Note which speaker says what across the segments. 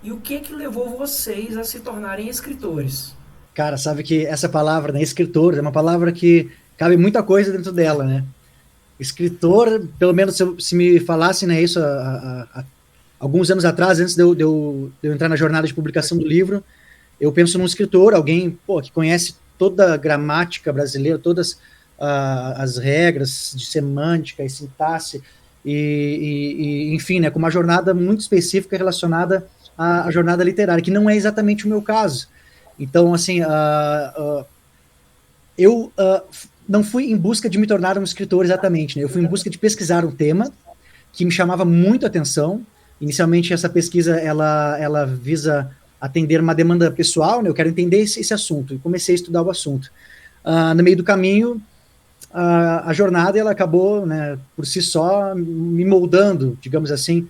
Speaker 1: e o que levou vocês a se tornarem escritores?
Speaker 2: Cara, sabe que essa palavra, né, escritor, é uma palavra que cabe muita coisa dentro dela, né? Escritor, pelo menos se me falassem, né, isso há alguns anos atrás, antes de eu entrar na jornada de publicação do livro, eu penso num escritor, alguém, pô, que conhece toda a gramática brasileira, todas as regras de semântica e sintaxe, enfim, né, com uma jornada muito específica relacionada à jornada literária, que não é exatamente o meu caso. Então, assim, eu não fui em busca de me tornar um escritor exatamente, né? Eu fui em busca de pesquisar um tema que me chamava muito a atenção. Inicialmente, essa pesquisa ela visa atender uma demanda pessoal, né? Eu quero entender esse assunto, e comecei a estudar o assunto. No meio do caminho, a jornada ela acabou, né, por si só, me moldando, digamos assim,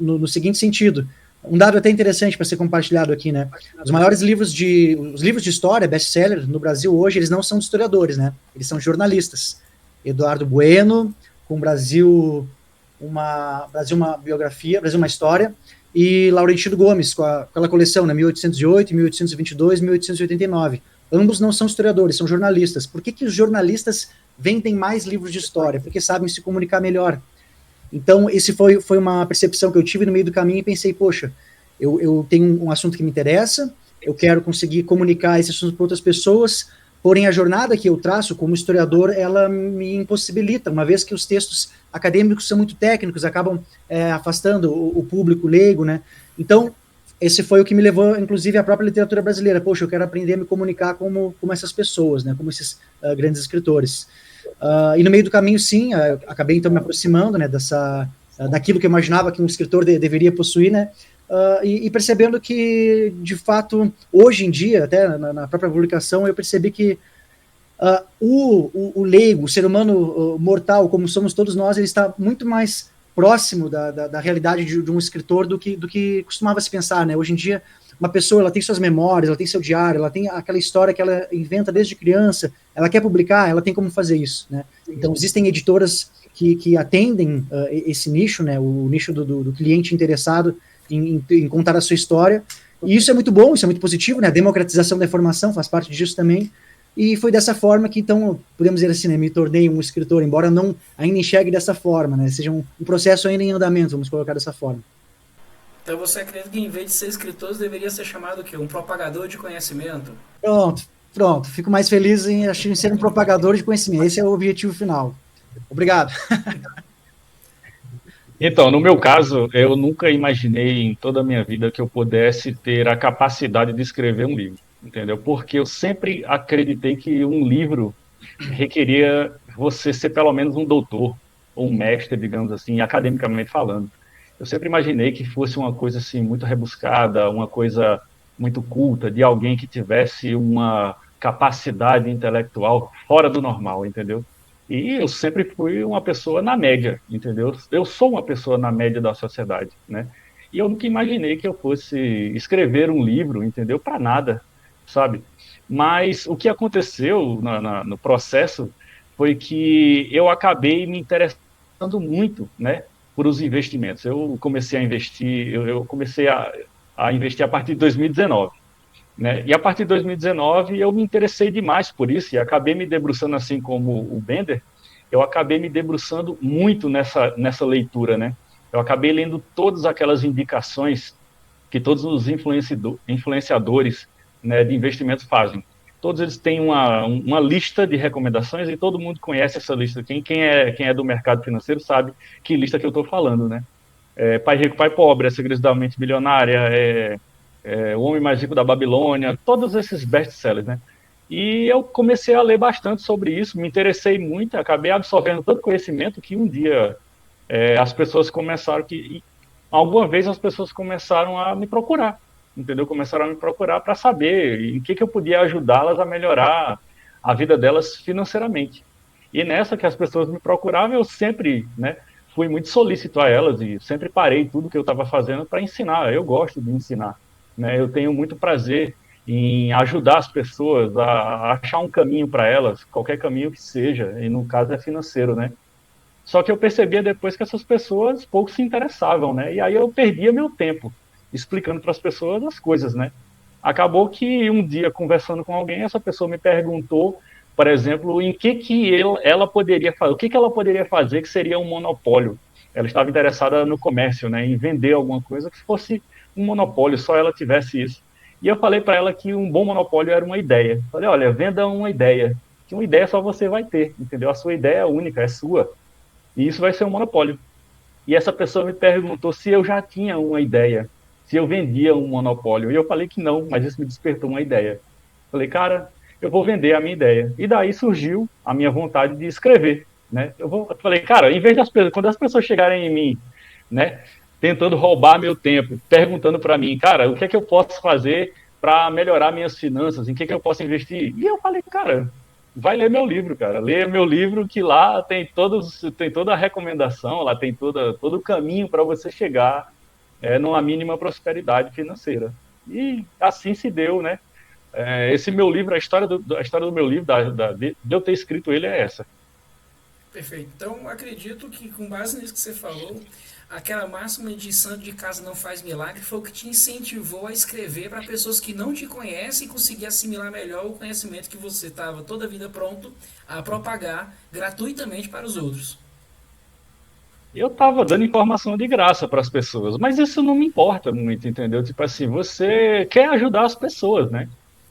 Speaker 2: no seguinte sentido. Um dado até interessante para ser compartilhado aqui, né? Os livros de história, best-seller no Brasil hoje, eles não são de historiadores, né? Eles são jornalistas. Eduardo Bueno, com Brasil uma biografia, Brasil uma história, e Laurentino Gomes, com aquela coleção, né, 1808, 1822, 1889. Ambos não são historiadores, são jornalistas. Por que os jornalistas vendem mais livros de história? Porque sabem se comunicar melhor. Então, esse foi uma percepção que eu tive no meio do caminho e pensei, poxa, eu tenho um assunto que me interessa, eu quero conseguir comunicar esse assunto para outras pessoas, porém a jornada que eu traço como historiador, ela me impossibilita, uma vez que os textos acadêmicos são muito técnicos, acabam afastando o público leigo, né? Então, esse foi o que me levou, inclusive, à própria literatura brasileira. Poxa, eu quero aprender a me comunicar como essas pessoas, né? Como esses grandes escritores. E no meio do caminho, sim, acabei então me aproximando, né, daquilo que eu imaginava que um escritor deveria possuir, né, e percebendo que, de fato, hoje em dia, até na própria publicação, eu percebi que o leigo, o ser humano mortal, como somos todos nós, ele está muito mais próximo da realidade de um escritor do que costumava se pensar, né? Hoje em dia, uma pessoa ela tem suas memórias, ela tem seu diário, ela tem aquela história que ela inventa desde criança, ela quer publicar, ela tem como fazer isso, né? Então, existem editoras que atendem esse nicho, né? O nicho do cliente interessado em contar a sua história, e isso é muito bom, isso é muito positivo, né? A democratização da informação faz parte disso também. E foi dessa forma que, então, podemos dizer assim, né, me tornei um escritor, embora não ainda enxergue dessa forma, né, seja um processo ainda em andamento, vamos colocar dessa forma.
Speaker 1: Então você acredita que em vez de ser escritor, deveria ser chamado o quê? Um propagador de conhecimento?
Speaker 2: Pronto, pronto. Fico mais feliz em ser um propagador de conhecimento. Esse é o objetivo final. Obrigado.
Speaker 3: Então, no meu caso, eu nunca imaginei em toda a minha vida que eu pudesse ter a capacidade de escrever um livro, entendeu? Porque eu sempre acreditei que um livro requeria você ser pelo menos um doutor, ou um mestre, digamos assim, academicamente falando. Eu sempre imaginei que fosse uma coisa assim muito rebuscada, uma coisa muito culta, de alguém que tivesse uma capacidade intelectual fora do normal, entendeu? E eu sempre fui uma pessoa na média, entendeu? Eu sou uma pessoa na média da sociedade, né? E eu nunca imaginei que eu fosse escrever um livro, entendeu? Para nada, sabe? Mas o que aconteceu no processo foi que eu acabei me interessando muito, né, por os investimentos. Eu comecei a investir, eu comecei a investir a partir de 2019. Né? E a partir de 2019 eu me interessei demais por isso e acabei me debruçando, assim como o Bender, eu acabei me debruçando muito nessa leitura, né? Eu acabei lendo todas aquelas indicações que todos os influenciadores, né, de investimentos fazem. Todos eles têm uma lista de recomendações e todo mundo conhece essa lista. Quem é do mercado financeiro sabe que lista que eu estou falando, né? Pai Rico, Pai Pobre, A Segredos da Mente Bilionária, O Homem Mais Rico da Babilônia, todos esses best-sellers, né? E eu comecei a ler bastante sobre isso, me interessei muito, acabei absorvendo tanto conhecimento que um dia as pessoas começaram que alguma vez as pessoas começaram a me procurar, entendeu? Começaram a me procurar para saber em que eu podia ajudá-las a melhorar a vida delas financeiramente. E nessa que as pessoas me procuravam, eu sempre, né, fui muito solícito a elas e sempre parei tudo que eu estava fazendo para ensinar. Eu gosto de ensinar, né? Eu tenho muito prazer em ajudar as pessoas a achar um caminho para elas, qualquer caminho que seja, e no caso é financeiro, né? Só que eu percebia depois que essas pessoas pouco se interessavam, né? E aí eu perdia meu tempo. explicando para as pessoas as coisas, né? Acabou que um dia, conversando com alguém, essa pessoa me perguntou, por exemplo, em que ela poderia fazer, o que ela poderia fazer que seria um monopólio. Ela estava interessada no comércio, né, em vender alguma coisa que fosse um monopólio, só ela tivesse isso. E eu falei para ela que um bom monopólio era uma ideia. Falei, olha, venda uma ideia, que uma ideia só você vai ter, entendeu? A sua ideia é única, é sua. E isso vai ser um monopólio. E essa pessoa me perguntou se eu já tinha uma ideia, se eu vendia um monopólio. E eu falei que não, mas isso me despertou uma ideia. Falei, cara, eu vou vender a minha ideia. E daí surgiu a minha vontade de escrever, né? Eu falei, cara, em vez das pessoas, quando as pessoas chegarem em mim, né, tentando roubar meu tempo, perguntando para mim, cara, o que é que eu posso fazer para melhorar minhas finanças? Em que eu posso investir? E eu falei, cara, vai ler meu livro, cara. Lê meu livro que lá tem toda a recomendação, lá tem todo o caminho para você chegar numa mínima prosperidade financeira. E assim se deu, né? Esse meu livro, a história do meu livro, de eu ter escrito ele é essa.
Speaker 1: Perfeito. Então, acredito que, com base nisso que você falou, aquela máxima de santo de casa não faz milagre foi o que te incentivou a escrever para pessoas que não te conhecem e conseguir assimilar melhor o conhecimento que você estava toda a vida pronto a propagar gratuitamente para os outros.
Speaker 3: Eu estava dando informação de graça para as pessoas, mas isso não me importa muito, entendeu? Tipo assim, você quer ajudar as pessoas, né?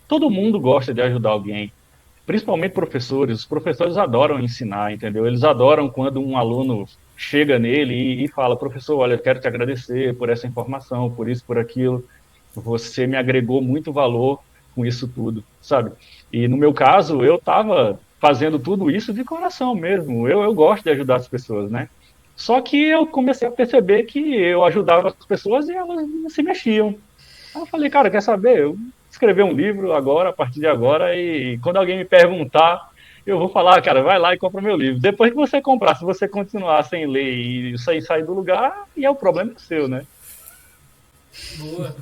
Speaker 3: Todo mundo gosta de ajudar alguém, principalmente professores. Os professores adoram ensinar, entendeu? Eles adoram quando um aluno chega nele e fala, professor, olha, eu quero te agradecer por essa informação, por isso, por aquilo. Você me agregou muito valor com isso tudo, sabe? E no meu caso, eu estava fazendo tudo isso de coração mesmo. Eu gosto de ajudar as pessoas, né? Só que eu comecei a perceber que eu ajudava as pessoas e elas não se mexiam. Aí eu falei, cara, quer saber? Eu vou escrever um livro agora, a partir de agora, e quando alguém me perguntar, eu vou falar, cara, vai lá e compra meu livro. Depois que você comprar, se você continuar sem ler e sair do lugar, e é o problema seu, né?
Speaker 1: Boa.